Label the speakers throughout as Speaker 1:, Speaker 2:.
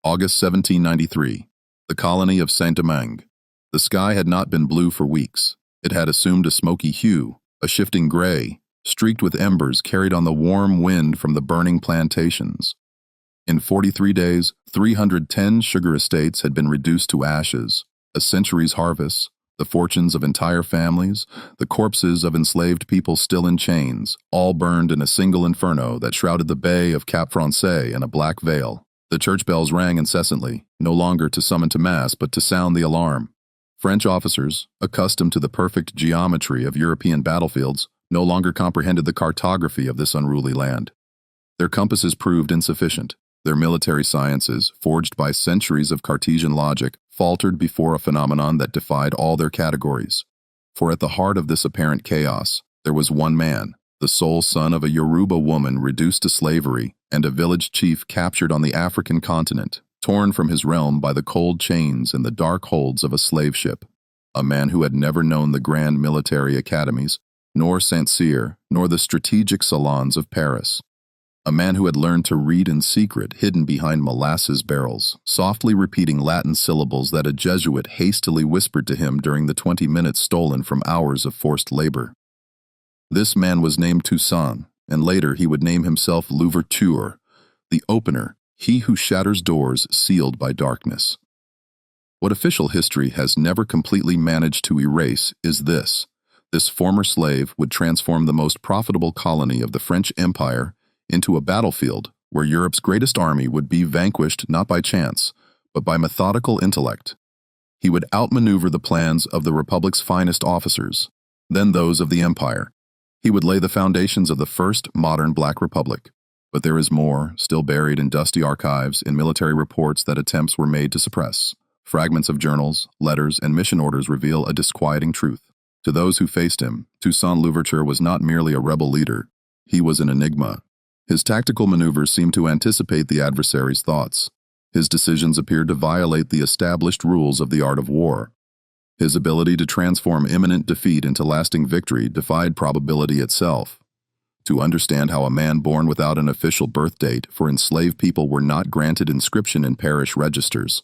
Speaker 1: August 1793. The colony of Saint-Domingue. The sky had not been blue for weeks. It had assumed a smoky hue, a shifting gray, streaked with embers carried on the warm wind from the burning plantations. In 43 days, 310 sugar estates had been reduced to ashes, a century's harvests, the fortunes of entire families, the corpses of enslaved people still in chains, all burned in a single inferno that shrouded the bay of Cap Français in a black veil. The church bells rang incessantly, no longer to summon to mass but to sound the alarm. French officers, accustomed to the perfect geometry of European battlefields, no longer comprehended the cartography of this unruly land. Their compasses proved insufficient. Their military sciences, forged by centuries of Cartesian logic, faltered before a phenomenon that defied all their categories. For at the heart of this apparent chaos, there was one man, the sole son of a Yoruba woman reduced to slavery, and a village chief captured on the African continent, torn from his realm by the cold chains and the dark holds of a slave ship. A man who had never known the grand military academies, nor Saint-Cyr, nor the strategic salons of Paris. A man who had learned to read in secret, hidden behind molasses barrels, softly repeating Latin syllables that a Jesuit hastily whispered to him during the 20 minutes stolen from hours of forced labor. This man was named Toussaint, and later he would name himself Louverture, the opener, he who shatters doors sealed by darkness. What official history has never completely managed to erase is this. This former slave would transform the most profitable colony of the French Empire into a battlefield where Europe's greatest army would be vanquished not by chance, but by methodical intellect. He would outmaneuver the plans of the Republic's finest officers, then those of the Empire. He would lay the foundations of the first modern Black Republic. But there is more, still buried in dusty archives, in military reports that attempts were made to suppress. Fragments of journals, letters, and mission orders reveal a disquieting truth. To those who faced him, Toussaint Louverture was not merely a rebel leader. He was an enigma. His tactical maneuvers seemed to anticipate the adversary's thoughts. His decisions appeared to violate the established rules of the art of war. His ability to transform imminent defeat into lasting victory defied probability itself. To understand how a man born without an official birth date, for enslaved people were not granted inscription in parish registers,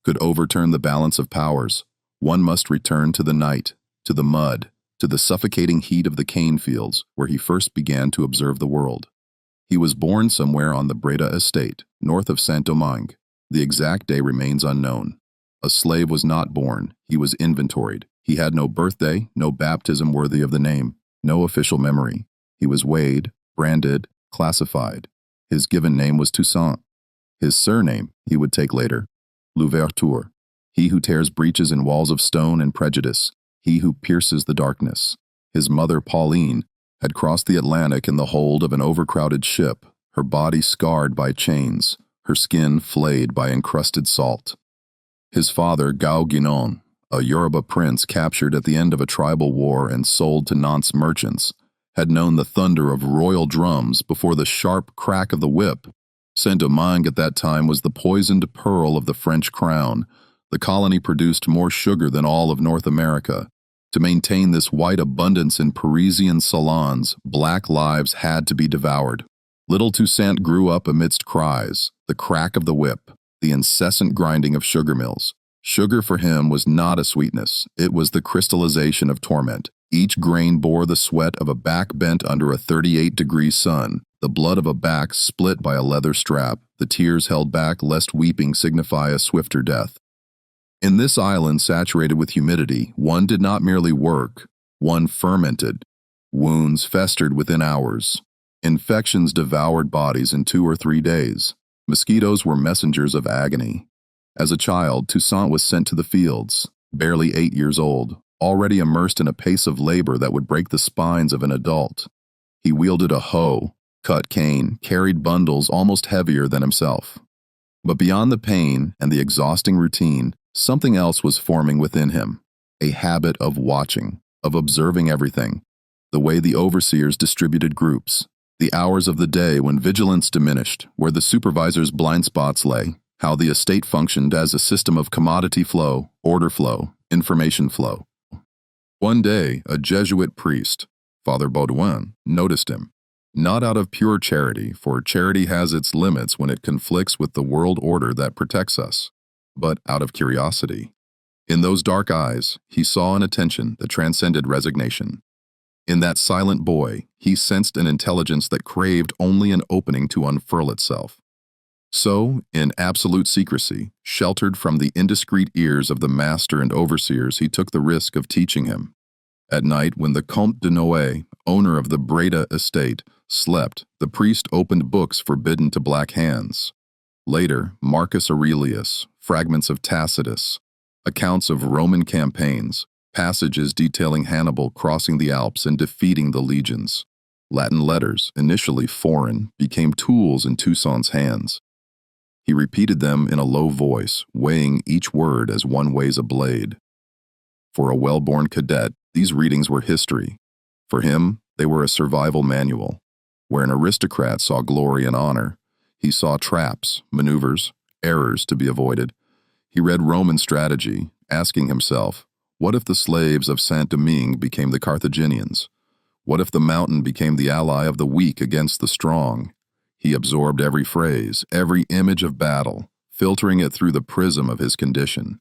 Speaker 1: could overturn the balance of powers, one must return to the night, to the mud, to the suffocating heat of the cane fields where he first began to observe the world. He was born somewhere on the Breda estate, north of Saint-Domingue. The exact day remains unknown. A slave was not born, he was inventoried. He had no birthday, no baptism worthy of the name, no official memory. He was weighed, branded, classified. His given name was Toussaint. His surname he would take later, Louverture, he who tears breaches in walls of stone and prejudice, he who pierces the darkness. His mother, Pauline, had crossed the Atlantic in the hold of an overcrowded ship, her body scarred by chains, her skin flayed by encrusted salt. His father, Guinon, a Yoruba prince captured at the end of a tribal war and sold to Nantes merchants, had known the thunder of royal drums before the sharp crack of the whip. Saint-Domingue at that time was the poisoned pearl of the French crown. The colony produced more sugar than all of North America. To maintain this white abundance in Parisian salons, black lives had to be devoured. Little Toussaint grew up amidst cries, the crack of the whip, the incessant grinding of sugar mills. Sugar for him was not a sweetness, it was the crystallization of torment. Each grain bore the sweat of a back bent under a 38-degree sun, the blood of a back split by a leather strap, the tears held back lest weeping signify a swifter death. In this island saturated with humidity, one did not merely work, one fermented. Wounds festered within hours. Infections devoured bodies in 2 or 3 days. Mosquitoes were messengers of agony. As a child, Toussaint was sent to the fields, barely 8 years old, already immersed in a pace of labor that would break the spines of an adult. He wielded a hoe, cut cane, carried bundles almost heavier than himself. But beyond the pain and the exhausting routine, something else was forming within him, a habit of watching, of observing everything, the way the overseers distributed groups, the hours of the day when vigilance diminished, where the supervisor's blind spots lay, how the estate functioned as a system of commodity flow, order flow, information flow. One day, a Jesuit priest, Father Baudouin, noticed him. Not out of pure charity, for charity has its limits when it conflicts with the world order that protects us, but out of curiosity. In those dark eyes, he saw an attention that transcended resignation. In that silent boy, he sensed an intelligence that craved only an opening to unfurl itself. So, in absolute secrecy, sheltered from the indiscreet ears of the master and overseers, he took the risk of teaching him. At night, when the Comte de Noé, owner of the Breda estate, slept, the priest opened books forbidden to black hands. Later, Marcus Aurelius, fragments of Tacitus, accounts of Roman campaigns, passages detailing Hannibal crossing the Alps and defeating the legions. Latin letters, initially foreign, became tools in Toussaint's hands. He repeated them in a low voice, weighing each word as one weighs a blade. For a well-born cadet, these readings were history. For him, they were a survival manual. Where an aristocrat saw glory and honor, he saw traps, maneuvers, errors to be avoided. He read Roman strategy, asking himself, what if the slaves of Saint-Domingue became the Carthaginians? What if the mountain became the ally of the weak against the strong? He absorbed every phrase, every image of battle, filtering it through the prism of his condition.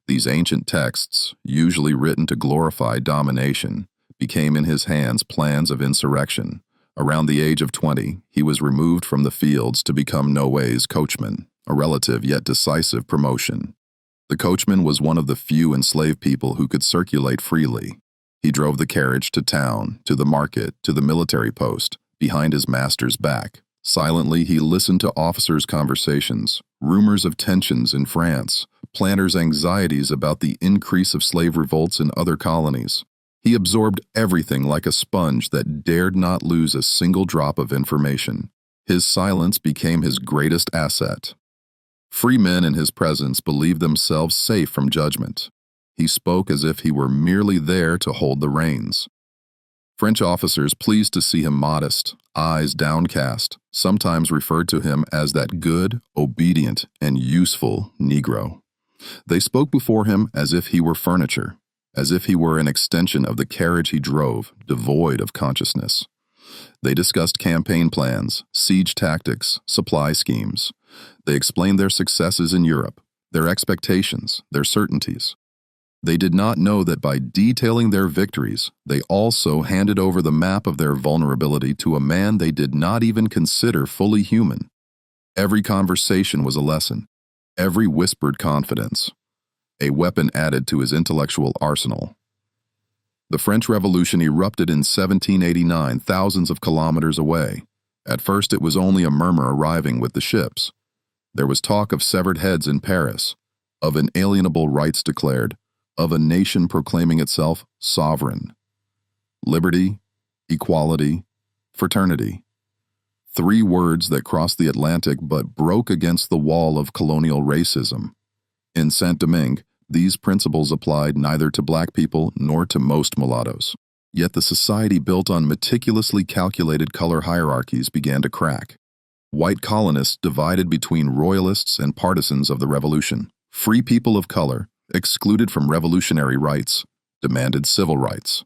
Speaker 1: These ancient texts, usually written to glorify domination, became in his hands plans of insurrection. Around the age of 20, he was removed from the fields to become Noé's coachman, a relative yet decisive promotion. The coachman was one of the few enslaved people who could circulate freely. He drove the carriage to town, to the market, to the military post, behind his master's back. Silently, he listened to officers' conversations, rumors of tensions in France, planters' anxieties about the increase of slave revolts in other colonies. He absorbed everything like a sponge that dared not lose a single drop of information. His silence became his greatest asset. Free men in his presence believed themselves safe from judgment. He spoke as if he were merely there to hold the reins. French officers, pleased to see him modest, eyes downcast, sometimes referred to him as that good, obedient, and useful Negro. They spoke before him as if he were furniture, as if he were an extension of the carriage he drove, devoid of consciousness. They discussed campaign plans, siege tactics, supply schemes. They explained their successes in Europe, their expectations, their certainties. They did not know that by detailing their victories, they also handed over the map of their vulnerability to a man they did not even consider fully human. Every conversation was a lesson, every whispered confidence, a weapon added to his intellectual arsenal. The French Revolution erupted in 1789, thousands of kilometers away. At first, it was only a murmur arriving with the ships. There was talk of severed heads in Paris, of inalienable rights declared, of a nation proclaiming itself sovereign. Liberty, equality, fraternity. 3 words that crossed the Atlantic but broke against the wall of colonial racism. In Saint-Domingue, these principles applied neither to black people nor to most mulattoes. Yet the society built on meticulously calculated color hierarchies began to crack. White colonists divided between royalists and partisans of the revolution. Free people of color, excluded from revolutionary rights, demanded civil rights.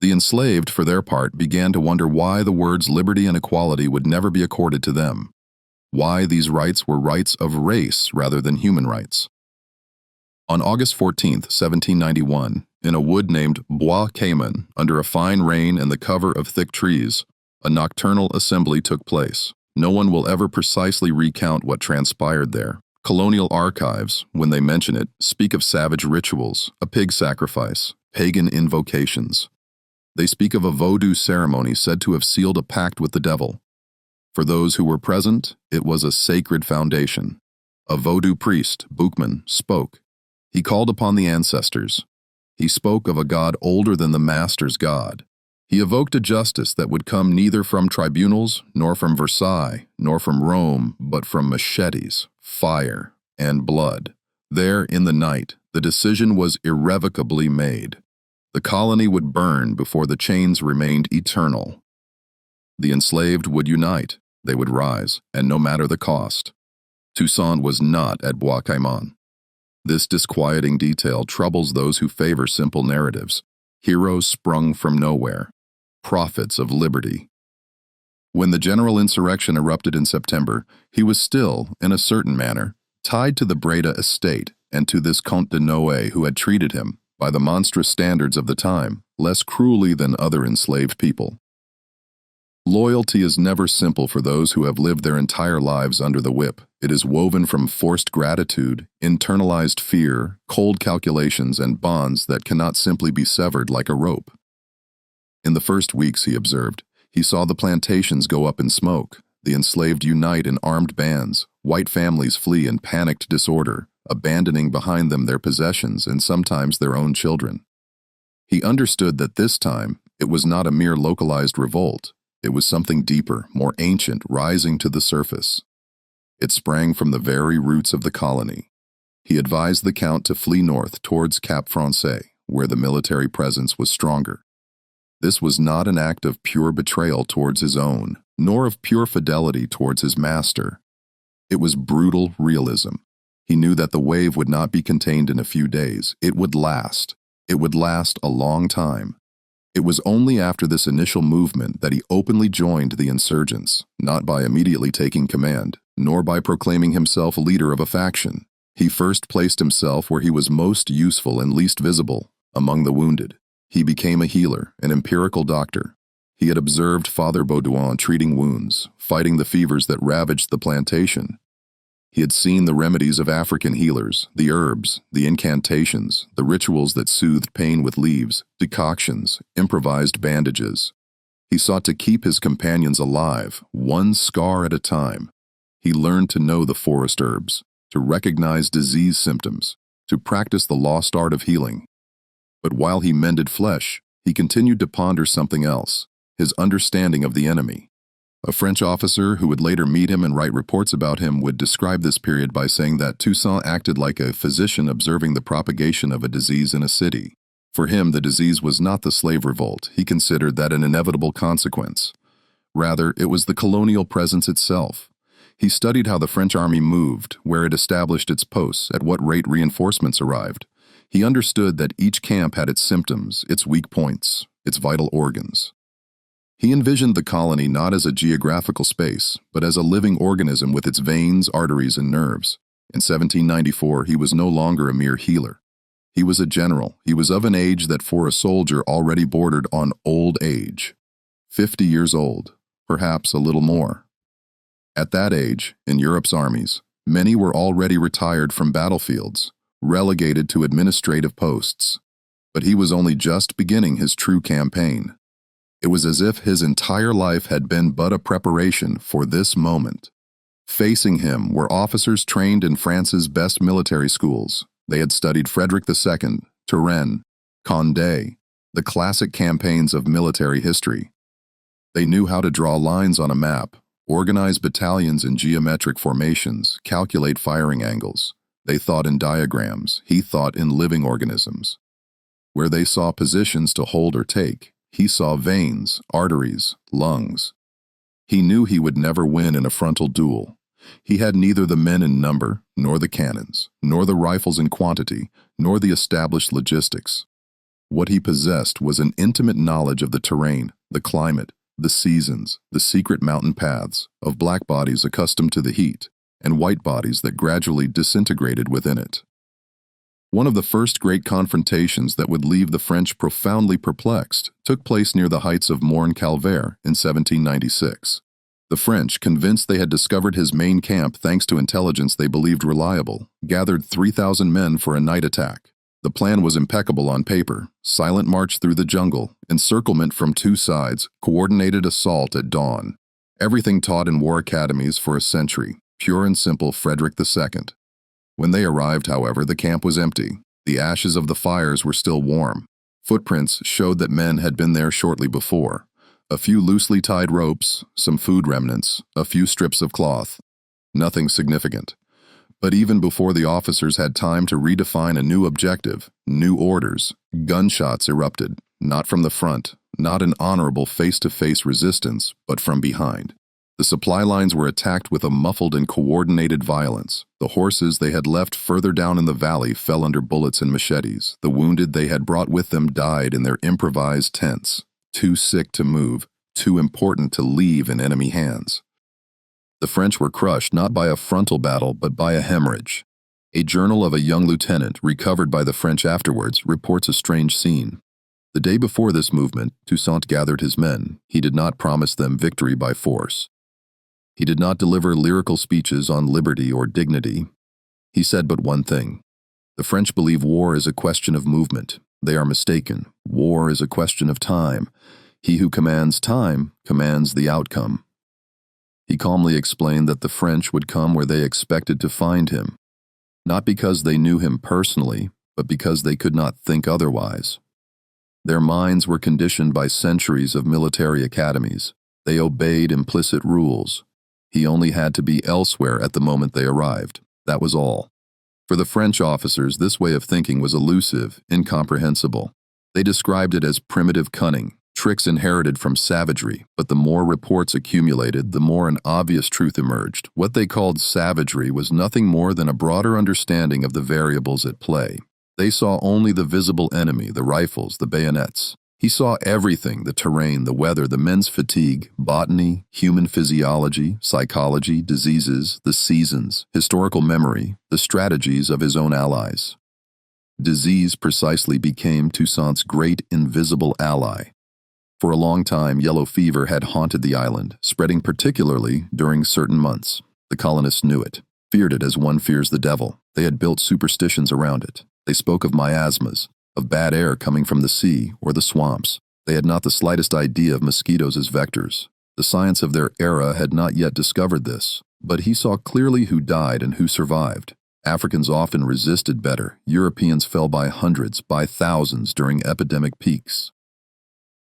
Speaker 1: The enslaved, for their part, began to wonder why the words liberty and equality would never be accorded to them, why these rights were rights of race rather than human rights. On August 14, 1791, in a wood named Bois Cayman, under a fine rain and the cover of thick trees, a nocturnal assembly took place. No one will ever precisely recount what transpired there. Colonial archives, when they mention it, speak of savage rituals, a pig sacrifice, pagan invocations. They speak of a voodoo ceremony said to have sealed a pact with the devil. For those who were present, it was a sacred foundation. A voodoo priest, Boukman, spoke. He called upon the ancestors. He spoke of a God older than the master's God. He evoked a justice that would come neither from tribunals, nor from Versailles, nor from Rome, but from machetes, fire, and blood. There, in the night, the decision was irrevocably made. The colony would burn before the chains remained eternal. The enslaved would unite, they would rise, and no matter the cost. Toussaint was not at Bois Cayman. This disquieting detail troubles those who favor simple narratives. Heroes sprung from nowhere, prophets of liberty. When the general insurrection erupted in September, he was still, in a certain manner, tied to the Breda estate and to this Comte de Noailles who had treated him, by the monstrous standards of the time, less cruelly than other enslaved people. Loyalty is never simple for those who have lived their entire lives under the whip. It is woven from forced gratitude, internalized fear, cold calculations, and bonds that cannot simply be severed like a rope. In the first weeks, he observed, he saw the plantations go up in smoke, the enslaved unite in armed bands, white families flee in panicked disorder, abandoning behind them their possessions and sometimes their own children. He understood that this time it was not a mere localized revolt. It was something deeper, more ancient, rising to the surface. It sprang from the very roots of the colony. He advised the Count to flee north towards Cap Français, where the military presence was stronger. This was not an act of pure betrayal towards his own, nor of pure fidelity towards his master. It was brutal realism. He knew that the wave would not be contained in a few days. It would last. It would last a long time. It was only after this initial movement that he openly joined the insurgents, not by immediately taking command, nor by proclaiming himself leader of a faction. He first placed himself where he was most useful and least visible, among the wounded. He became a healer, an empirical doctor. He had observed Father Baudouin treating wounds, fighting the fevers that ravaged the plantation. He had seen the remedies of African healers, the herbs, the incantations, the rituals that soothed pain with leaves, decoctions, improvised bandages. He sought to keep his companions alive, one scar at a time. He learned to know the forest herbs, to recognize disease symptoms, to practice the lost art of healing. But while he mended flesh, he continued to ponder something else, his understanding of the enemy. A French officer who would later meet him and write reports about him would describe this period by saying that Toussaint acted like a physician observing the propagation of a disease in a city. For him, the disease was not the slave revolt. He considered that an inevitable consequence. Rather, it was the colonial presence itself. He studied how the French army moved, where it established its posts, at what rate reinforcements arrived. He understood that each camp had its symptoms, its weak points, its vital organs. He envisioned the colony not as a geographical space, but as a living organism with its veins, arteries, and nerves. In 1794, he was no longer a mere healer. He was a general. He was of an age that for a soldier already bordered on old age. 50 years old, perhaps a little more. At that age, in Europe's armies, many were already retired from battlefields, relegated to administrative posts. But he was only just beginning his true campaign. It was as if his entire life had been but a preparation for this moment. Facing him were officers trained in France's best military schools. They had studied Frederick II, Turenne, Condé, the classic campaigns of military history. They knew how to draw lines on a map, organize battalions in geometric formations, calculate firing angles. They thought in diagrams. He thought in living organisms. Where they saw positions to hold or take, he saw veins, arteries, lungs. He knew he would never win in a frontal duel. He had neither the men in number, nor the cannons, nor the rifles in quantity, nor the established logistics. What he possessed was an intimate knowledge of the terrain, the climate, the seasons, the secret mountain paths, of black bodies accustomed to the heat, and white bodies that gradually disintegrated within it. One of the first great confrontations that would leave the French profoundly perplexed took place near the heights of Morne-Calvaire in 1796. The French, convinced they had discovered his main camp thanks to intelligence they believed reliable, gathered 3,000 men for a night attack. The plan was impeccable on paper: silent march through the jungle, encirclement from two sides, coordinated assault at dawn. Everything taught in war academies for a century, pure and simple Frederick II. When they arrived, however, the camp was empty. The ashes of the fires were still warm. Footprints showed that men had been there shortly before. A few loosely tied ropes, some food remnants, a few strips of cloth. Nothing significant. But even before the officers had time to redefine a new objective, new orders, gunshots erupted, not from the front, not an honorable face-to-face resistance, but from behind. The supply lines were attacked with a muffled and coordinated violence. The horses they had left further down in the valley fell under bullets and machetes. The wounded they had brought with them died in their improvised tents, too sick to move, too important to leave in enemy hands. The French were crushed not by a frontal battle but by a hemorrhage. A journal of a young lieutenant, recovered by the French afterwards, reports a strange scene. The day before this movement, Toussaint gathered his men. He did not promise them victory by force. He did not deliver lyrical speeches on liberty or dignity. He said but one thing. The French believe war is a question of movement. They are mistaken. War is a question of time. He who commands time commands the outcome. He calmly explained that the French would come where they expected to find him, not because they knew him personally, but because they could not think otherwise. Their minds were conditioned by centuries of military academies. They obeyed implicit rules. He only had to be elsewhere at the moment they arrived. That was all. For the French officers, this way of thinking was elusive, incomprehensible. They described it as primitive cunning, tricks inherited from savagery, but the more reports accumulated, the more an obvious truth emerged. What they called savagery was nothing more than a broader understanding of the variables at play. They saw only the visible enemy, the rifles, the bayonets. He saw everything: the terrain, the weather, the men's fatigue, botany, human physiology, psychology, diseases, the seasons, historical memory, the strategies of his own allies. Disease precisely became Toussaint's great invisible ally. For a long time, yellow fever had haunted the island, spreading particularly during certain months. The colonists knew it, feared it as one fears the devil. They had built superstitions around it. They spoke of miasmas, of bad air coming from the sea or the swamps. They had not the slightest idea of mosquitoes as vectors. The science of their era had not yet discovered this, but he saw clearly who died and who survived. Africans often resisted better. Europeans fell by hundreds, by thousands during epidemic peaks.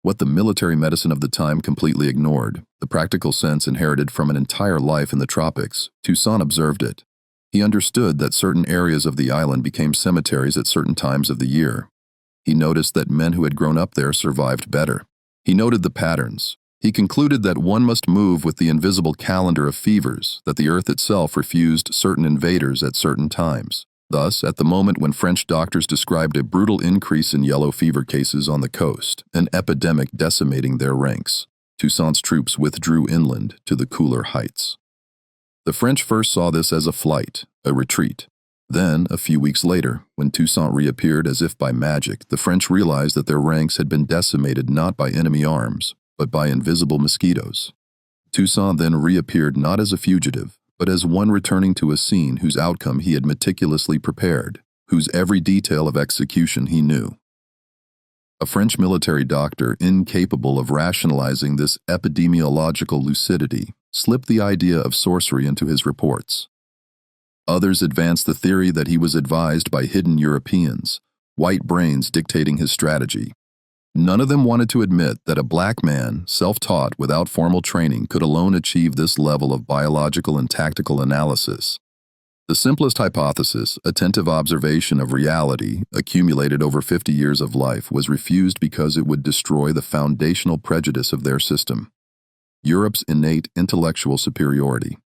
Speaker 1: What the military medicine of the time completely ignored, the practical sense inherited from an entire life in the tropics, Toussaint observed it. He understood that certain areas of the island became cemeteries at certain times of the year. He noticed that men who had grown up there survived better. He noted the patterns. He concluded that one must move with the invisible calendar of fevers, that the earth itself refused certain invaders at certain times. Thus, at the moment when French doctors described a brutal increase in yellow fever cases on the coast, an epidemic decimating their ranks, Toussaint's troops withdrew inland to the cooler heights. The French first saw this as a flight, a retreat. Then, a few weeks later, when Toussaint reappeared as if by magic, the French realized that their ranks had been decimated not by enemy arms, but by invisible mosquitoes. Toussaint then reappeared not as a fugitive, but as one returning to a scene whose outcome he had meticulously prepared, whose every detail of execution he knew. A French military doctor, incapable of rationalizing this epidemiological lucidity, slipped the idea of sorcery into his reports. Others advanced the theory that he was advised by hidden Europeans, white brains dictating his strategy. None of them wanted to admit that a black man, self-taught without formal training, could alone achieve this level of biological and tactical analysis. The simplest hypothesis, attentive observation of reality, accumulated over 50 years of life, was refused because it would destroy the foundational prejudice of their system: Europe's innate intellectual superiority.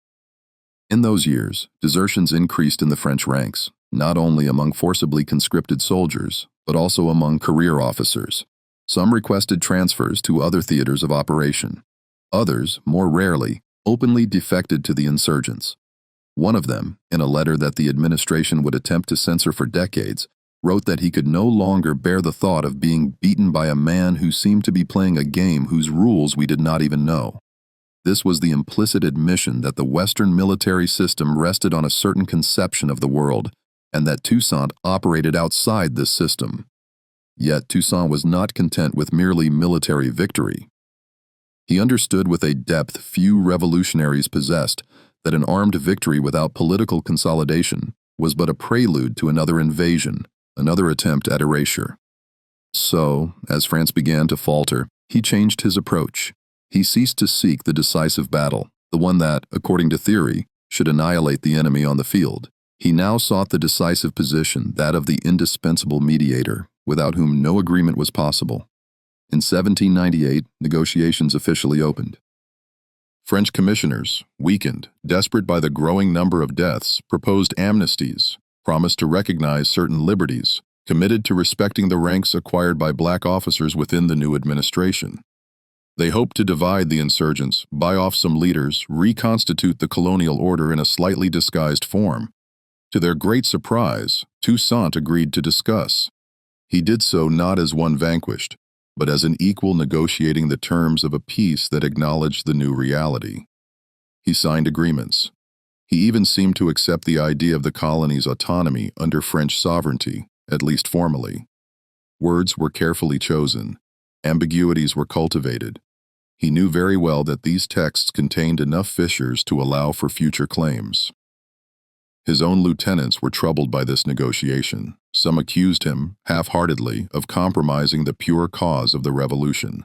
Speaker 1: In those years, desertions increased in the French ranks, not only among forcibly conscripted soldiers, but also among career officers. Some requested transfers to other theaters of operation. Others, more rarely, openly defected to the insurgents. One of them, in a letter that the administration would attempt to censor for decades, wrote that he could no longer bear the thought of being beaten by a man who seemed to be playing a game whose rules we did not even know. This was the implicit admission that the Western military system rested on a certain conception of the world, and that Toussaint operated outside this system. Yet Toussaint was not content with merely military victory. He understood with a depth few revolutionaries possessed that an armed victory without political consolidation was but a prelude to another invasion, another attempt at erasure. So, as France began to falter, he changed his approach. He ceased to seek the decisive battle, the one that, according to theory, should annihilate the enemy on the field. He now sought the decisive position, that of the indispensable mediator, without whom no agreement was possible. In 1798, negotiations officially opened. French commissioners, weakened, desperate by the growing number of deaths, proposed amnesties, promised to recognize certain liberties, committed to respecting the ranks acquired by black officers within the new administration. They hoped to divide the insurgents, buy off some leaders, reconstitute the colonial order in a slightly disguised form. To their great surprise, Toussaint agreed to discuss. He did so not as one vanquished, but as an equal negotiating the terms of a peace that acknowledged the new reality. He signed agreements. He even seemed to accept the idea of the colony's autonomy under French sovereignty, at least formally. Words were carefully chosen. Ambiguities were cultivated. He knew very well that these texts contained enough fissures to allow for future claims. His own lieutenants were troubled by this negotiation. Some accused him, half-heartedly, of compromising the pure cause of the revolution.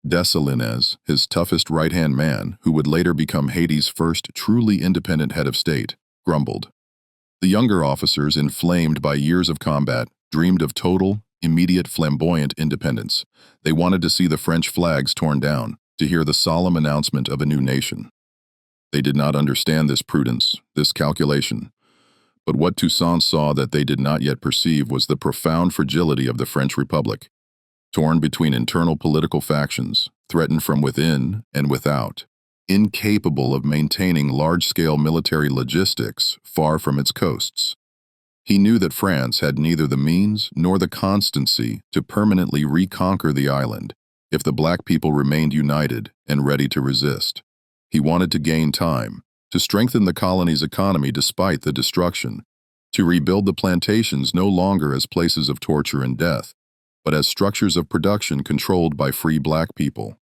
Speaker 1: Dessalines, his toughest right-hand man, who would later become Haiti's first truly independent head of state, grumbled. The younger officers, inflamed by years of combat, dreamed of total, immediate, flamboyant independence. They wanted to see the French flags torn down, to hear the solemn announcement of a new nation. They did not understand this prudence, this calculation. But what Toussaint saw that they did not yet perceive was the profound fragility of the French Republic, torn between internal political factions, threatened from within and without, incapable of maintaining large-scale military logistics far from its coasts. He knew that France had neither the means nor the constancy to permanently reconquer the island if the black people remained united and ready to resist. He wanted to gain time, to strengthen the colony's economy despite the destruction, to rebuild the plantations no longer as places of torture and death, but as structures of production controlled by free black people.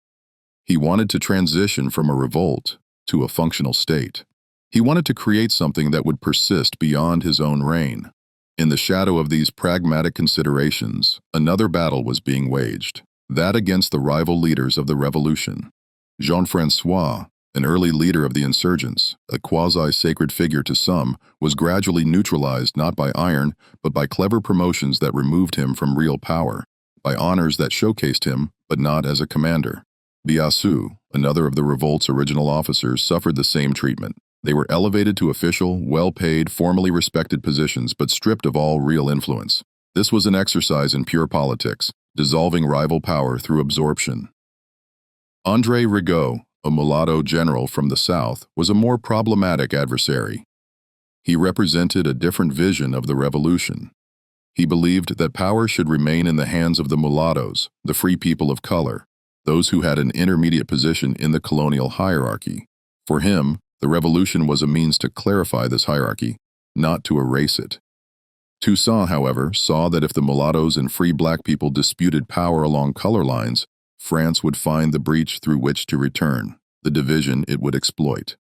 Speaker 1: He wanted to transition from a revolt to a functional state. He wanted to create something that would persist beyond his own reign. In the shadow of these pragmatic considerations, another battle was being waged, that against the rival leaders of the revolution. Jean-François, an early leader of the insurgents, a quasi-sacred figure to some, was gradually neutralized not by iron, but by clever promotions that removed him from real power, by honors that showcased him, but not as a commander. Biassou, another of the revolt's original officers, suffered the same treatment. They were elevated to official, well-paid, formally respected positions, but stripped of all real influence. This was an exercise in pure politics, dissolving rival power through absorption. André Rigaud, a mulatto general from the South, was a more problematic adversary. He represented a different vision of the revolution. He believed that power should remain in the hands of the mulattoes, the free people of color, those who had an intermediate position in the colonial hierarchy. For him, the revolution was a means to clarify this hierarchy, not to erase it. Toussaint, however, saw that if the mulattoes and free black people disputed power along color lines, France would find the breach through which to return, the division it would exploit.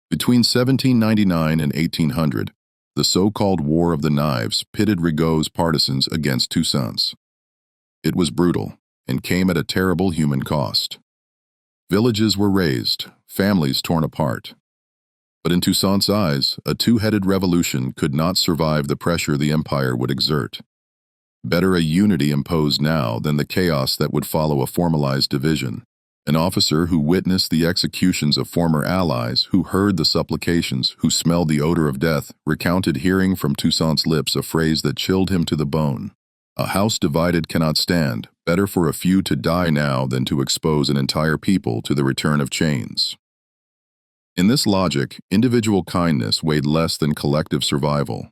Speaker 1: Between 1799 and 1800, the so-called War of the Knives pitted Rigaud's partisans against Toussaint's. It was brutal and came at a terrible human cost. Villages were razed, families torn apart. But in Toussaint's eyes, a two-headed revolution could not survive the pressure the empire would exert. Better a unity imposed now than the chaos that would follow a formalized division. An officer who witnessed the executions of former allies, who heard the supplications, who smelled the odor of death, recounted hearing from Toussaint's lips a phrase that chilled him to the bone. A house divided cannot stand. Better for a few to die now than to expose an entire people to the return of chains. In this logic, individual kindness weighed less than collective survival.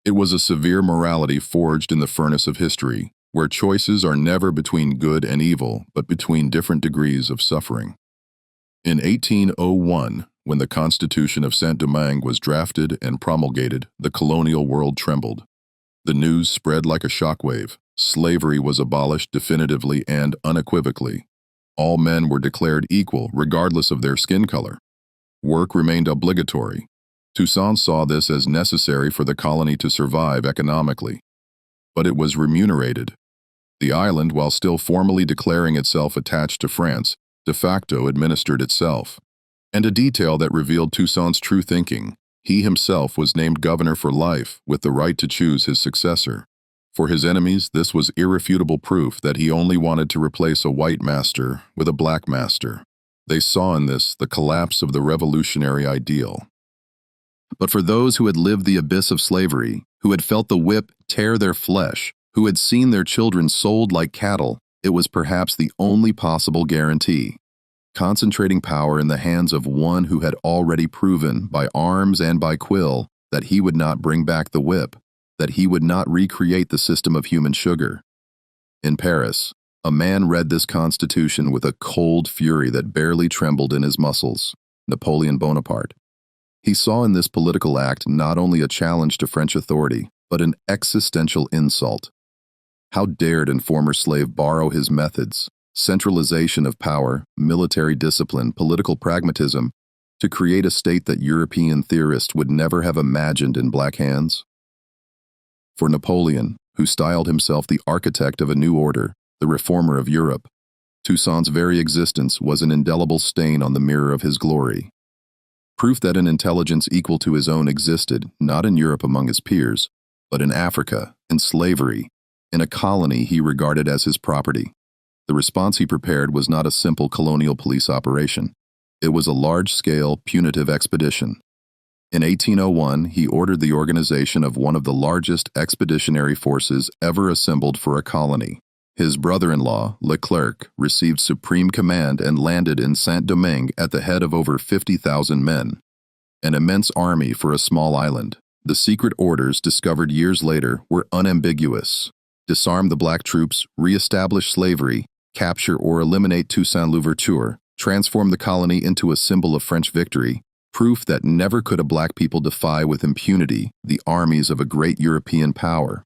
Speaker 1: It was a severe morality forged in the furnace of history, where choices are never between good and evil, but between different degrees of suffering. In 1801, when the Constitution of Saint-Domingue was drafted and promulgated, the colonial world trembled. The news spread like a shockwave. Slavery was abolished definitively and unequivocally. All men were declared equal, regardless of their skin color. Work remained obligatory. Toussaint saw this as necessary for the colony to survive economically. But it was remunerated. The island, while still formally declaring itself attached to France, de facto administered itself. And a detail that revealed Toussaint's true thinking: he himself was named governor for life, with the right to choose his successor. For his enemies, this was irrefutable proof that he only wanted to replace a white master with a black master. They saw in this the collapse of the revolutionary ideal. But for those who had lived the abyss of slavery, who had felt the whip tear their flesh, who had seen their children sold like cattle, It was perhaps the only possible guarantee, concentrating power in the hands of one who had already proven, by arms and by quill, that he would not bring back the whip, that he would not recreate the system of human sugar. In Paris, a man read this constitution with a cold fury that barely trembled in his muscles: Napoleon Bonaparte. He saw in this political act not only a challenge to French authority, but an existential insult. How dared a former slave borrow his methods, centralization of power, military discipline, political pragmatism, to create a state that European theorists would never have imagined in black hands? For Napoleon, who styled himself the architect of a new order, the reformer of Europe, Toussaint's very existence was an indelible stain on the mirror of his glory. Proof that an intelligence equal to his own existed, not in Europe among his peers, but in Africa, in slavery, in a colony he regarded as his property. The response he prepared was not a simple colonial police operation. It was a large-scale, punitive expedition. In 1801, he ordered the organization of one of the largest expeditionary forces ever assembled for a colony. His brother-in-law, Leclerc, received supreme command and landed in Saint-Domingue at the head of over 50,000 men. An immense army for a small island. The secret orders discovered years later were unambiguous: disarm the black troops, re-establish slavery, capture or eliminate Toussaint Louverture, transform the colony into a symbol of French victory, proof that never could a black people defy with impunity the armies of a great European power.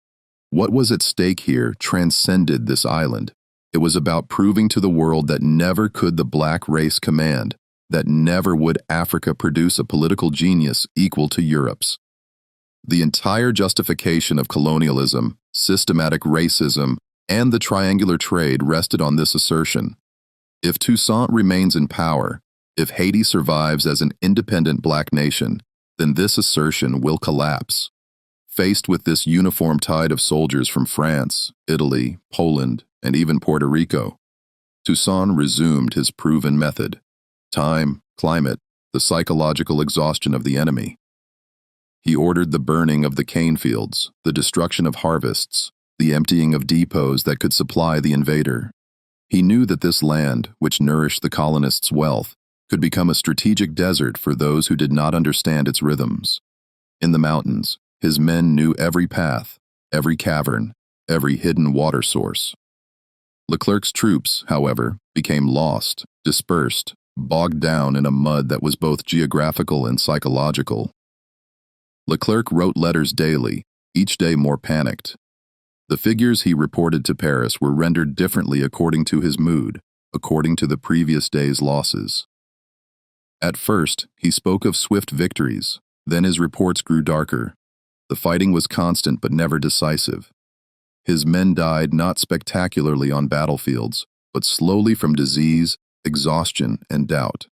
Speaker 1: What was at stake here transcended this island. It was about proving to the world that never could the black race command, that never would Africa produce a political genius equal to Europe's. The entire justification of colonialism, systematic racism, and the triangular trade rested on this assertion. If Toussaint remains in power, if Haiti survives as an independent black nation, then this assertion will collapse. Faced with this uniform tide of soldiers from France, Italy, Poland, and even Puerto Rico, Toussaint resumed his proven method: time, climate, the psychological exhaustion of the enemy. He ordered the burning of the cane fields, the destruction of harvests, the emptying of depots that could supply the invader. He knew that this land, which nourished the colonists' wealth, could become a strategic desert for those who did not understand its rhythms. In the mountains, his men knew every path, every cavern, every hidden water source. Leclerc's troops, however, became lost, dispersed, bogged down in a mud that was both geographical and psychological. Leclerc wrote letters daily, each day more panicked. The figures he reported to Paris were rendered differently according to his mood, according to the previous day's losses. At first, he spoke of swift victories, then his reports grew darker. The fighting was constant but never decisive. His men died not spectacularly on battlefields, but slowly from disease, exhaustion, and doubt.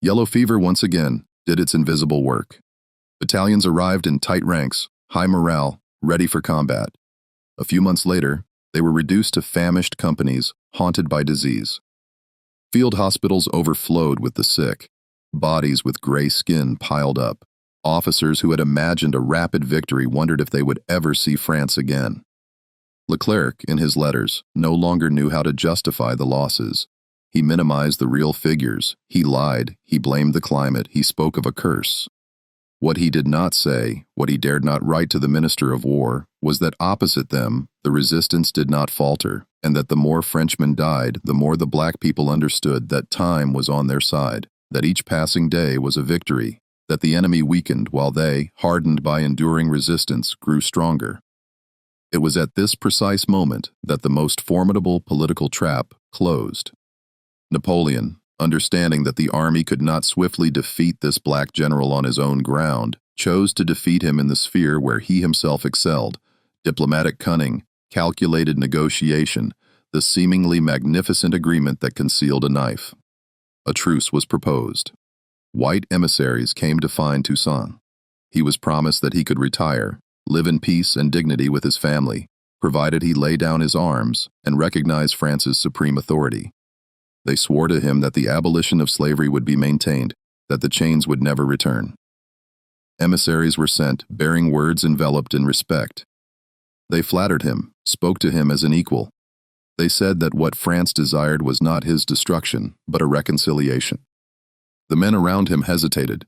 Speaker 1: Yellow fever once again did its invisible work. Battalions arrived in tight ranks, high morale, ready for combat. A few months later, they were reduced to famished companies, haunted by disease. Field hospitals overflowed with the sick, bodies with gray skin piled up. Officers who had imagined a rapid victory wondered if they would ever see France again. Leclerc, in his letters, no longer knew how to justify the losses. He minimized the real figures. He lied. He blamed the climate. He spoke of a curse. What he did not say, what he dared not write to the Minister of War, was that opposite them, the resistance did not falter, and that the more Frenchmen died, the more the black people understood that time was on their side, that each passing day was a victory, that the enemy weakened while they, hardened by enduring resistance, grew stronger. It was at this precise moment that the most formidable political trap closed. Napoleon, understanding that the army could not swiftly defeat this black general on his own ground, chose to defeat him in the sphere where he himself excelled: diplomatic cunning, calculated negotiation, the seemingly magnificent agreement that concealed a knife. A truce was proposed. White emissaries came to find Toussaint. He was promised that he could retire, live in peace and dignity with his family, provided he lay down his arms and recognized France's supreme authority. They swore to him that the abolition of slavery would be maintained, that the chains would never return. Emissaries were sent, bearing words enveloped in respect. They flattered him, spoke to him as an equal. They said that what France desired was not his destruction, but a reconciliation. The men around him hesitated.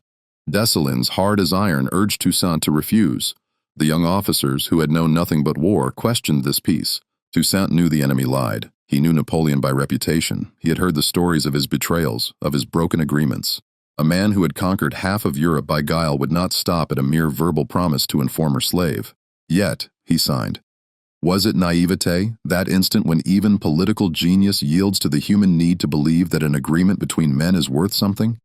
Speaker 1: Dessalines, hard as iron, urged Toussaint to refuse. The young officers, who had known nothing but war, questioned this peace. Toussaint knew the enemy lied. He knew Napoleon by reputation. He had heard the stories of his betrayals, of his broken agreements. A man who had conquered half of Europe by guile would not stop at a mere verbal promise to informer slave. Yet, he signed. Was it naivete, that instant when even political genius yields to the human need to believe that an agreement between men is worth something?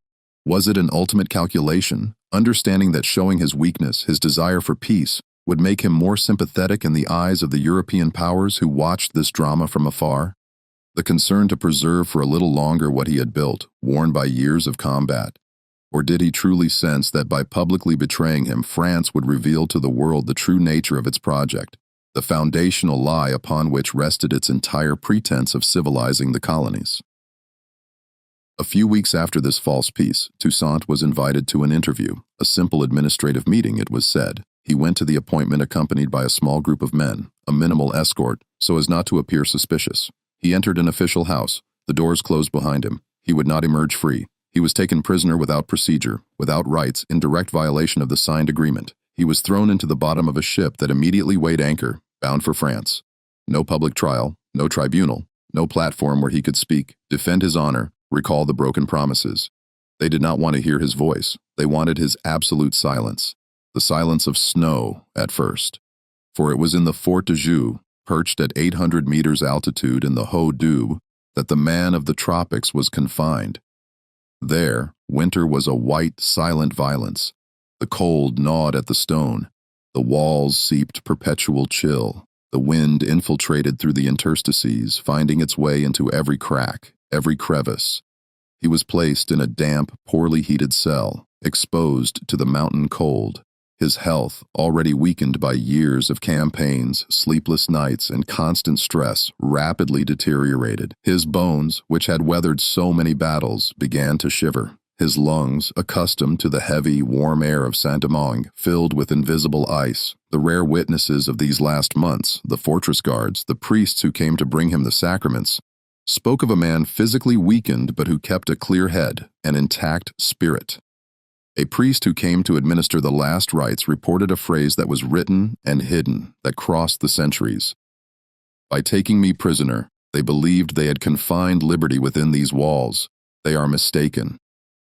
Speaker 1: Was it an ultimate calculation, understanding that showing his weakness, his desire for peace, would make him more sympathetic in the eyes of the European powers who watched this drama from afar? The concern to preserve for a little longer what he had built, worn by years of combat? Or did he truly sense that by publicly betraying him, France would reveal to the world the true nature of its project, the foundational lie upon which rested its entire pretense of civilizing the colonies? A few weeks after this false peace, Toussaint was invited to an interview, a simple administrative meeting, it was said. He went to the appointment accompanied by a small group of men, a minimal escort, so as not to appear suspicious. He entered an official house. The doors closed behind him. He would not emerge free. He was taken prisoner without procedure, without rights, in direct violation of the signed agreement. He was thrown into the bottom of a ship that immediately weighed anchor, bound for France. No public trial, no tribunal, no platform where he could speak, defend his honor, recall the broken promises. They did not want to hear his voice. They wanted his absolute silence. The silence of snow, at first. For it was in the Fort de Joux, perched at 800 meters altitude in the Haut Doubs, that the man of the tropics was confined. There, winter was a white, silent violence. The cold gnawed at the stone. The walls seeped perpetual chill. The wind infiltrated through the interstices, finding its way into every crack, every crevice. He was placed in a damp, poorly heated cell, exposed to the mountain cold. His health, already weakened by years of campaigns, sleepless nights, and constant stress, rapidly deteriorated. His bones, which had weathered so many battles, began to shiver. His lungs, accustomed to the heavy, warm air of Saint-Domingue, filled with invisible ice. The rare witnesses of these last months, the fortress guards, the priests who came to bring him the sacraments, spoke of a man physically weakened but who kept a clear head, an intact spirit. A priest who came to administer the last rites reported a phrase that was written and hidden, that crossed the centuries. By taking me prisoner, they believed they had confined liberty within these walls. They are mistaken.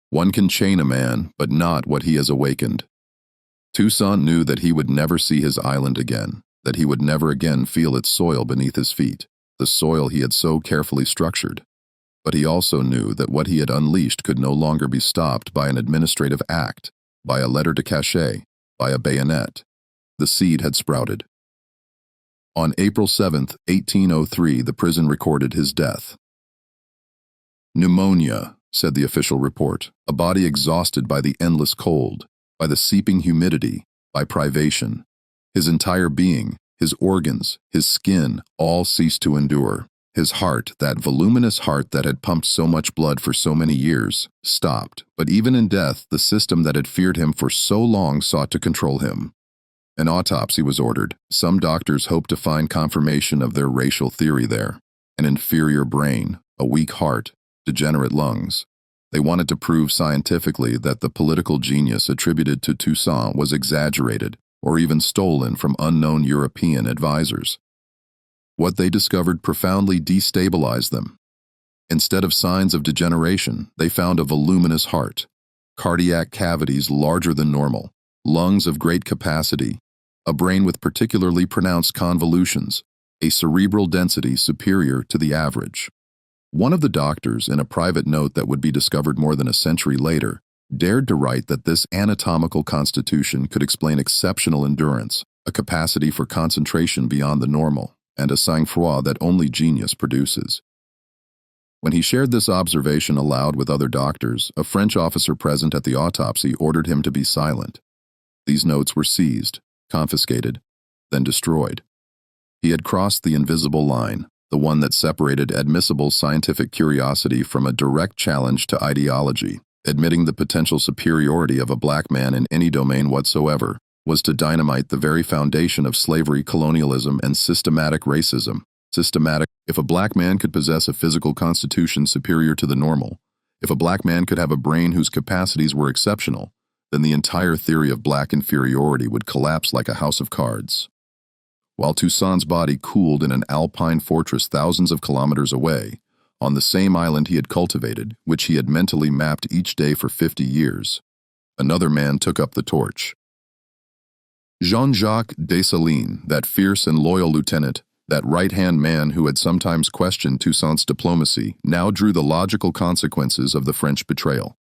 Speaker 1: One can chain a man, but not what he has awakened. Toussaint knew that he would never see his island again, that he would never again feel its soil beneath his feet, the soil he had so carefully structured. But he also knew that what he had unleashed could no longer be stopped by an administrative act, by a letter de cachet, by a bayonet. The seed had sprouted. On April 7, 1803, the prison recorded his death. Pneumonia, said the official report, a body exhausted by the endless cold, by the seeping humidity, by privation. His entire being, his organs, his skin, all ceased to endure. His heart, that voluminous heart that had pumped so much blood for so many years, stopped. But even in death, the system that had feared him for so long sought to control him. An autopsy was ordered. Some doctors hoped to find confirmation of their racial theory there. An inferior brain, a weak heart, degenerate lungs. They wanted to prove scientifically that the political genius attributed to Toussaint was exaggerated or even stolen from unknown European advisors. What they discovered profoundly destabilized them. Instead of signs of degeneration, they found a voluminous heart, cardiac cavities larger than normal, lungs of great capacity, a brain with particularly pronounced convolutions, a cerebral density superior to the average. One of the doctors, in a private note that would be discovered more than a century later, dared to write that this anatomical constitution could explain exceptional endurance, a capacity for concentration beyond the normal, and a sang-froid that only genius produces. When he shared this observation aloud with other doctors, a French officer present at the autopsy ordered him to be silent. These notes were seized, confiscated, then destroyed. He had crossed the invisible line, the one that separated admissible scientific curiosity from a direct challenge to ideology. Admitting the potential superiority of a black man in any domain whatsoever was to dynamite the very foundation of slavery, colonialism, and systematic racism. Systematic. If a black man could possess a physical constitution superior to the normal, if a black man could have a brain whose capacities were exceptional, then the entire theory of black inferiority would collapse like a house of cards. While Toussaint's body cooled in an alpine fortress thousands of kilometers away, on the same island he had cultivated, which he had mentally mapped each day for 50 years, another man took up the torch. Jean-Jacques Dessalines, that fierce and loyal lieutenant, that right-hand man who had sometimes questioned Toussaint's diplomacy, now drew the logical consequences of the French betrayal.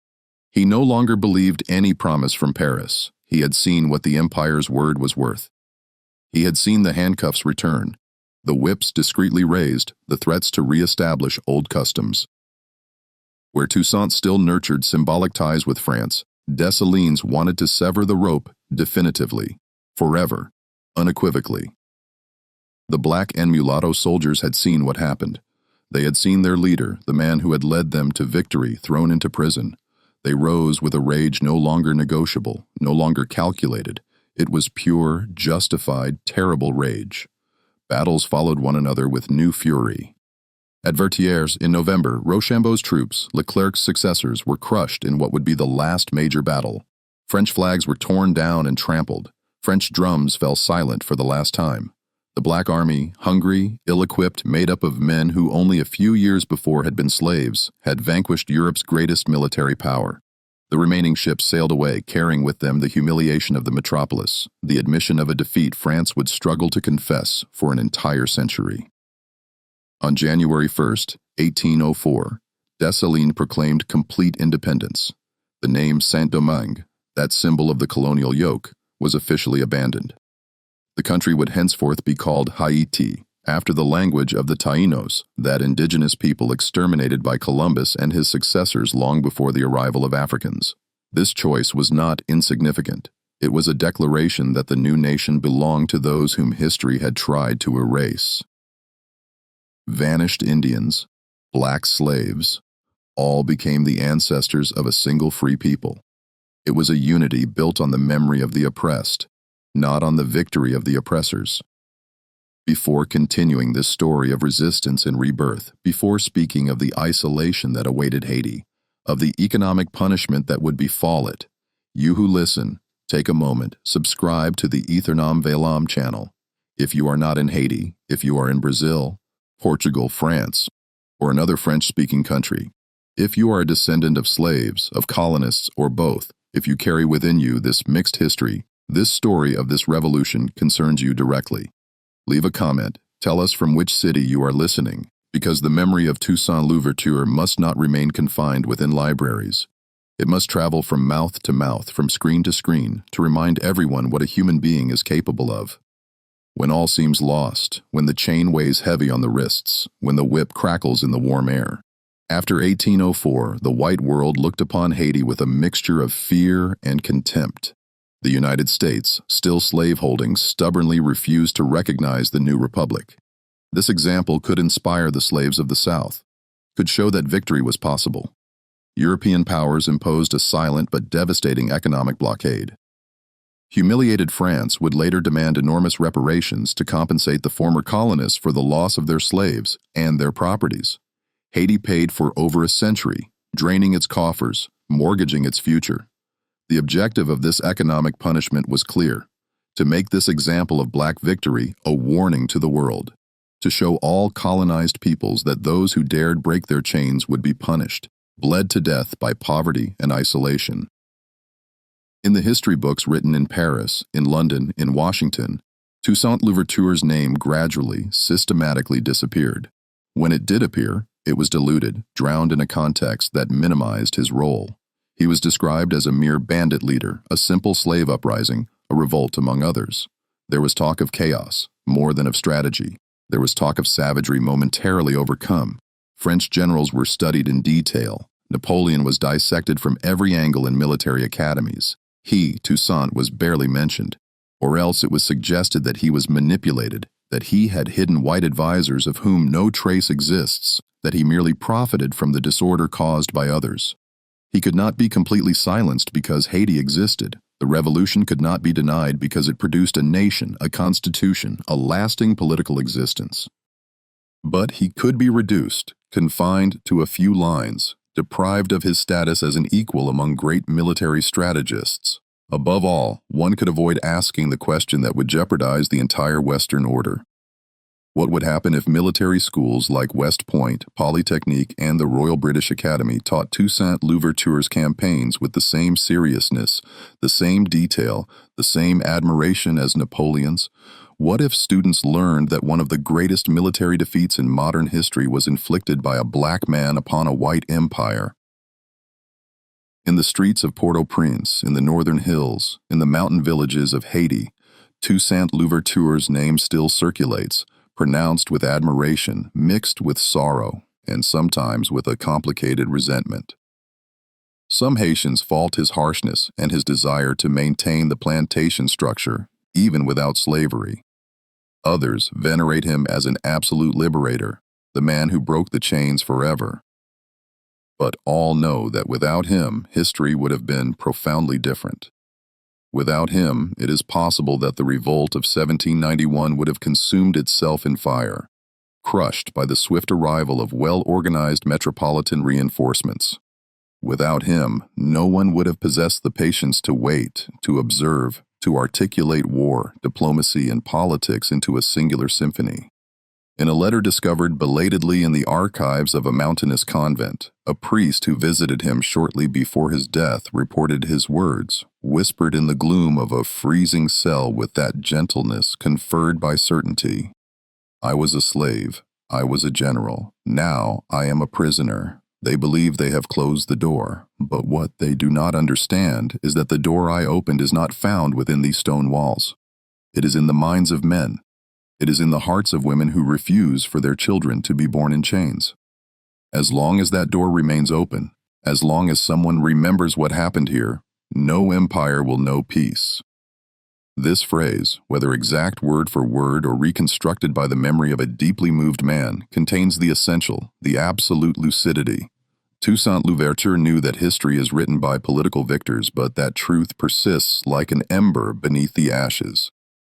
Speaker 1: He no longer believed any promise from Paris. He had seen what the empire's word was worth. He had seen the handcuffs return, the whips discreetly raised, the threats to re-establish old customs. Where Toussaint still nurtured symbolic ties with France, Dessalines wanted to sever the rope definitively, forever, unequivocally. The black and mulatto soldiers had seen what happened. They had seen their leader, the man who had led them to victory, thrown into prison. They rose with a rage no longer negotiable, no longer calculated. It was pure, justified, terrible rage. Battles followed one another with new fury. At Vertières, in November, Rochambeau's troops, Leclerc's successors, were crushed in what would be the last major battle. French flags were torn down and trampled. French drums fell silent for the last time. The Black Army, hungry, ill-equipped, made up of men who only a few years before had been slaves, had vanquished Europe's greatest military power. The remaining ships sailed away, carrying with them the humiliation of the metropolis, the admission of a defeat France would struggle to confess for an entire century. On January 1st, 1804, Dessalines proclaimed complete independence. The name Saint-Domingue, that symbol of the colonial yoke, was officially abandoned. The country would henceforth be called Haiti, after the language of the Taínos, that indigenous people exterminated by Columbus and his successors long before the arrival of Africans. This choice was not insignificant. It was a declaration that the new nation belonged to those whom history had tried to erase. Vanished Indians, black slaves, all became the ancestors of a single free people. It was a unity built on the memory of the oppressed, not on the victory of the oppressors. Before continuing this story of resistance and rebirth, before speaking of the isolation that awaited Haiti, of the economic punishment that would befall it, you who listen, take a moment, subscribe to the Ethernam Velam channel. If you are not in Haiti, if you are in Brazil, Portugal, France, or another French-speaking country, if you are a descendant of slaves, of colonists, or both, if you carry within you this mixed history, this story of this revolution concerns you directly. Leave a comment, tell us from which city you are listening, because the memory of Toussaint Louverture must not remain confined within libraries. It must travel from mouth to mouth, from screen to screen, to remind everyone what a human being is capable of. When all seems lost, when the chain weighs heavy on the wrists, when the whip crackles in the warm air. After 1804, the white world looked upon Haiti with a mixture of fear and contempt. The United States, still slaveholding, stubbornly refused to recognize the new republic. This example could inspire the slaves of the South, could show that victory was possible. European powers imposed a silent but devastating economic blockade. Humiliated France would later demand enormous reparations to compensate the former colonists for the loss of their slaves and their properties. Haiti paid for over a century, draining its coffers, mortgaging its future. The objective of this economic punishment was clear: to make this example of black victory a warning to the world, to show all colonized peoples that those who dared break their chains would be punished, bled to death by poverty and isolation. In the history books written in Paris, in London, in Washington, Toussaint Louverture's name gradually, systematically disappeared. When it did appear, it was diluted, drowned in a context that minimized his role. He was described as a mere bandit leader, a simple slave uprising, a revolt among others. There was talk of chaos, more than of strategy. There was talk of savagery momentarily overcome. French generals were studied in detail. Napoleon was dissected from every angle in military academies. He, Toussaint, was barely mentioned. Or else it was suggested that he was manipulated, that he had hidden white advisors of whom no trace exists, that he merely profited from the disorder caused by others. He could not be completely silenced because Haiti existed. The revolution could not be denied because it produced a nation, a constitution, a lasting political existence. But he could be reduced, confined to a few lines, deprived of his status as an equal among great military strategists. Above all, one could avoid asking the question that would jeopardize the entire Western order. What would happen if military schools like West Point, Polytechnique, and the Royal British Academy taught Toussaint Louverture's campaigns with the same seriousness, the same detail, the same admiration as Napoleon's? What if students learned that one of the greatest military defeats in modern history was inflicted by a black man upon a white empire? In the streets of Port-au-Prince, in the northern hills, in the mountain villages of Haiti, Toussaint Louverture's name still circulates, pronounced with admiration, mixed with sorrow, and sometimes with a complicated resentment. Some Haitians fault his harshness and his desire to maintain the plantation structure, even without slavery. Others venerate him as an absolute liberator, the man who broke the chains forever. But all know that without him, history would have been profoundly different. Without him, it is possible that the revolt of 1791 would have consumed itself in fire, crushed by the swift arrival of well-organized metropolitan reinforcements. Without him, no one would have possessed the patience to wait, to observe, to articulate war, diplomacy, and politics into a singular symphony. In a letter discovered belatedly in the archives of a mountainous convent, a priest who visited him shortly before his death reported his words, whispered in the gloom of a freezing cell with that gentleness conferred by certainty. "I was a slave. I was a general. Now I am a prisoner. They believe they have closed the door, but what they do not understand is that the door I opened is not found within these stone walls. It is in the minds of men. It is in the hearts of women who refuse for their children to be born in chains. As long as that door remains open, as long as someone remembers what happened here, no empire will know peace." This phrase, whether exact word for word or reconstructed by the memory of a deeply moved man, contains the essential, the absolute lucidity. Toussaint Louverture knew that history is written by political victors, but that truth persists like an ember beneath the ashes.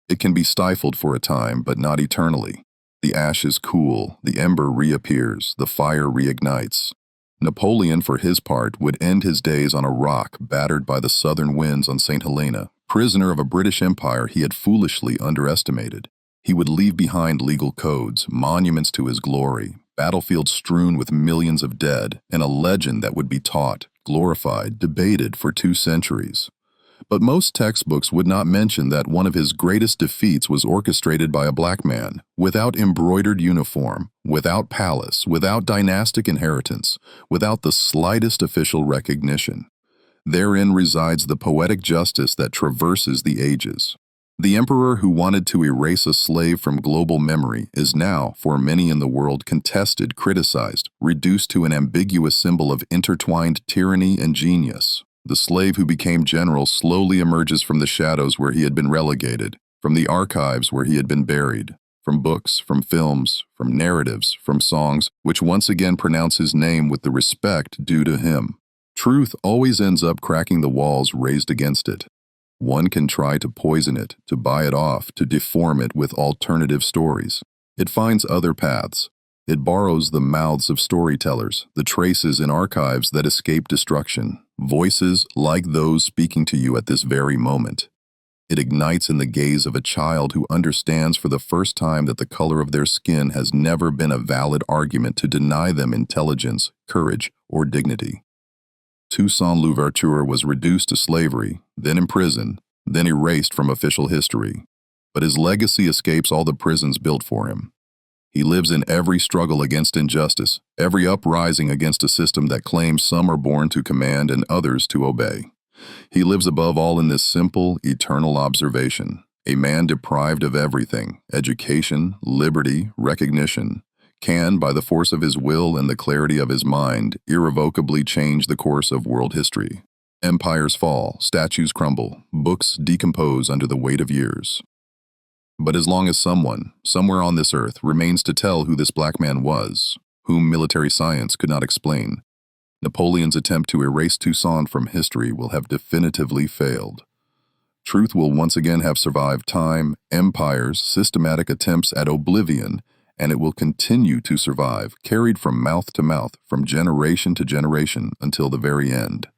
Speaker 1: It can be stifled for a time, but not eternally. The ashes cool, the ember reappears, the fire reignites. Napoleon, for his part, would end his days on a rock battered by the southern winds on St. Helena, prisoner of a British Empire he had foolishly underestimated. He would leave behind legal codes, monuments to his glory, battlefields strewn with millions of dead, and a legend that would be taught, glorified, debated for 2 centuries. But most textbooks would not mention that one of his greatest defeats was orchestrated by a black man, without embroidered uniform, without palace, without dynastic inheritance, without the slightest official recognition. Therein resides the poetic justice that traverses the ages. The emperor who wanted to erase a slave from global memory is now, for many in the world, contested, criticized, reduced to an ambiguous symbol of intertwined tyranny and genius. The slave who became general slowly emerges from the shadows where he had been relegated, from the archives where he had been buried, from books, from films, from narratives, from songs, which once again pronounce his name with the respect due to him. Truth always ends up cracking the walls raised against it. One can try to poison it, to buy it off, to deform it with alternative stories. It finds other paths. It borrows the mouths of storytellers, the traces in archives that escape destruction, voices like those speaking to you at this very moment. It ignites in the gaze of a child who understands for the first time that the color of their skin has never been a valid argument to deny them intelligence, courage, or dignity. Toussaint Louverture was reduced to slavery, then imprisoned, then erased from official history. But his legacy escapes all the prisons built for him. He lives in every struggle against injustice, every uprising against a system that claims some are born to command and others to obey. He lives above all in this simple, eternal observation. A man deprived of everything, education, liberty, recognition, can, by the force of his will and the clarity of his mind, irrevocably change the course of world history. Empires fall, statues crumble, books decompose under the weight of years. But as long as someone, somewhere on this earth, remains to tell who this black man was, whom military science could not explain, Napoleon's attempt to erase Toussaint from history will have definitively failed. Truth will once again have survived time, empires, systematic attempts at oblivion, and it will continue to survive, carried from mouth to mouth, from generation to generation, until the very end.